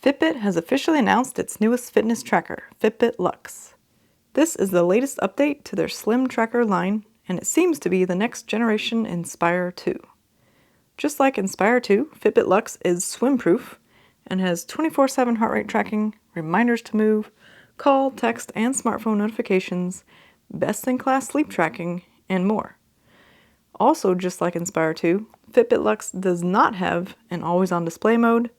Fitbit has officially announced its newest fitness tracker, Fitbit Luxe. This is the latest update to their slim tracker line, and it seems to be the next generation Inspire 2. Just like Inspire 2, Fitbit Luxe is swim-proof and has 24/7 heart rate tracking, reminders to move, call, text, and smartphone notifications, best-in-class sleep tracking, and more. Also, just like Inspire 2, Fitbit Luxe does not have an always-on display mode,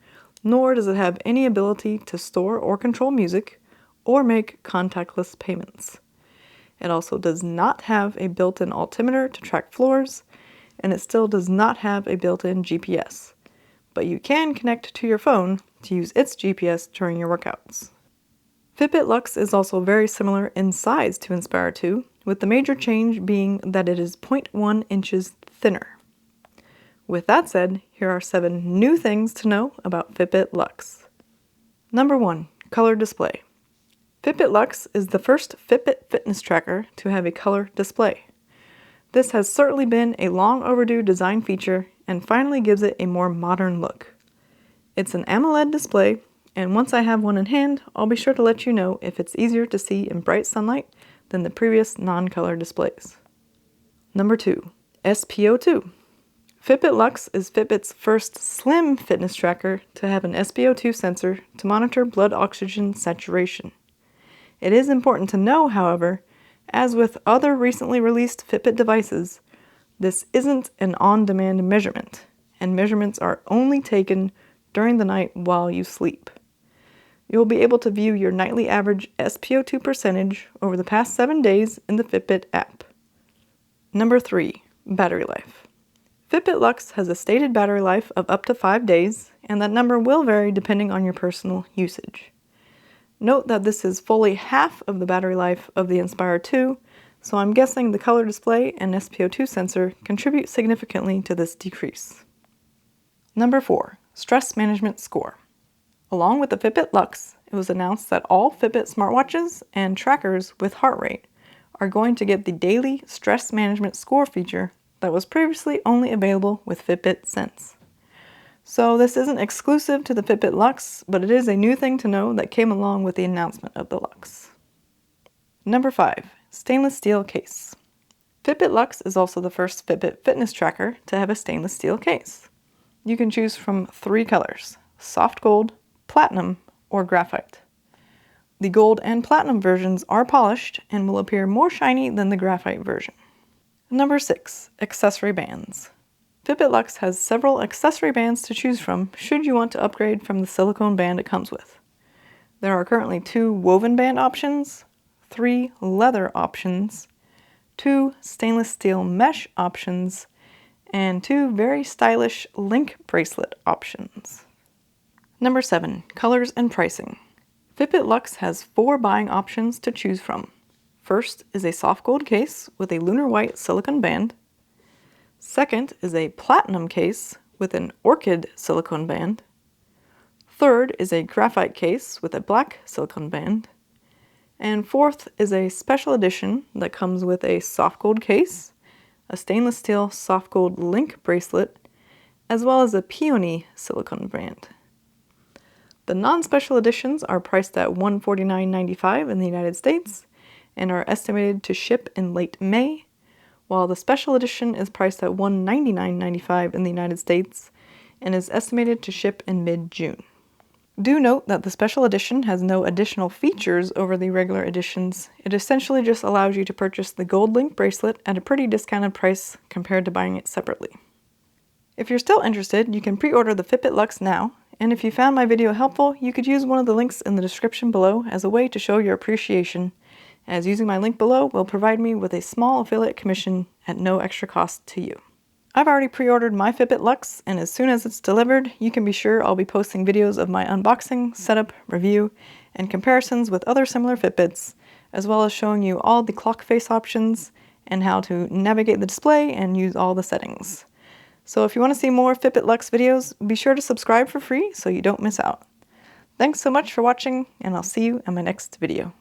nor does it have any ability to store or control music or make contactless payments. It also does not have a built-in altimeter to track floors, and it still does not have a built-in GPS, but you can connect to your phone to use its GPS during your workouts. Fitbit Luxe is also very similar in size to Inspire 2, with the major change being that it is 0.1 inches thinner. With that said, here are 7 new things to know about Fitbit Luxe. Number 1. Color display. Fitbit Luxe is the first Fitbit fitness tracker to have a color display. This has certainly been a long overdue design feature and finally gives it a more modern look. It's an AMOLED display, and once I have one in hand, I'll be sure to let you know if it's easier to see in bright sunlight than the previous non-color displays. Number 2. SpO2. Fitbit Luxe is Fitbit's first slim fitness tracker to have an SpO2 sensor to monitor blood oxygen saturation. It is important to know, however, as with other recently released Fitbit devices, this isn't an on-demand measurement, and measurements are only taken during the night while you sleep. You'll be able to view your nightly average SpO2 percentage over the past 7 days in the Fitbit app. Number 3. Battery life. Fitbit Luxe has a stated battery life of up to 5 days, and that number will vary depending on your personal usage. Note that this is fully half of the battery life of the Inspire 2, so I'm guessing the color display and SpO2 sensor contribute significantly to this decrease. Number 4. Stress management score. Along with the Fitbit Luxe, it was announced that all Fitbit smartwatches and trackers with heart rate are going to get the daily stress management score feature that was previously only available with Fitbit Sense. So this isn't exclusive to the Fitbit Luxe, but it is a new thing to know that came along with the announcement of the Luxe. Number 5. Stainless steel case. Fitbit Luxe is also the first Fitbit fitness tracker to have a stainless steel case. You can choose from 3 colors: soft gold, platinum, or graphite. The gold and platinum versions are polished and will appear more shiny than the graphite version. Number 6. Accessory bands. Fitbit Luxe has several accessory bands to choose from should you want to upgrade from the silicone band it comes with. There are currently 2 woven band options, 3 leather options, 2 stainless steel mesh options, and 2 very stylish link bracelet options. Number 7. Colors and pricing. Fitbit Luxe has 4 buying options to choose from. First is a soft gold case with a lunar white silicone band. Second is a platinum case with an orchid silicone band. Third is a graphite case with a black silicone band. And fourth is a special edition that comes with a soft gold case, a stainless steel soft gold link bracelet, as well as a peony silicone band. The non-special editions are priced at $149.95 in the United States and are estimated to ship in late May, while the special edition is priced at $199.95 in the United States and is estimated to ship in mid-June. Do note that the special edition has no additional features over the regular editions. It essentially just allows you to purchase the gold link bracelet at a pretty discounted price compared to buying it separately. If you're still interested, you can pre-order the Fitbit Luxe now, and if you found my video helpful, you could use one of the links in the description below as a way to show your appreciation, as using my link below will provide me with a small affiliate commission at no extra cost to you. I've already pre-ordered my Fitbit Luxe, and as soon as it's delivered, you can be sure I'll be posting videos of my unboxing, setup, review, and comparisons with other similar Fitbits, as well as showing you all the clock face options and how to navigate the display and use all the settings. So if you want to see more Fitbit Luxe videos, be sure to subscribe for free so you don't miss out. Thanks so much for watching, and I'll see you in my next video.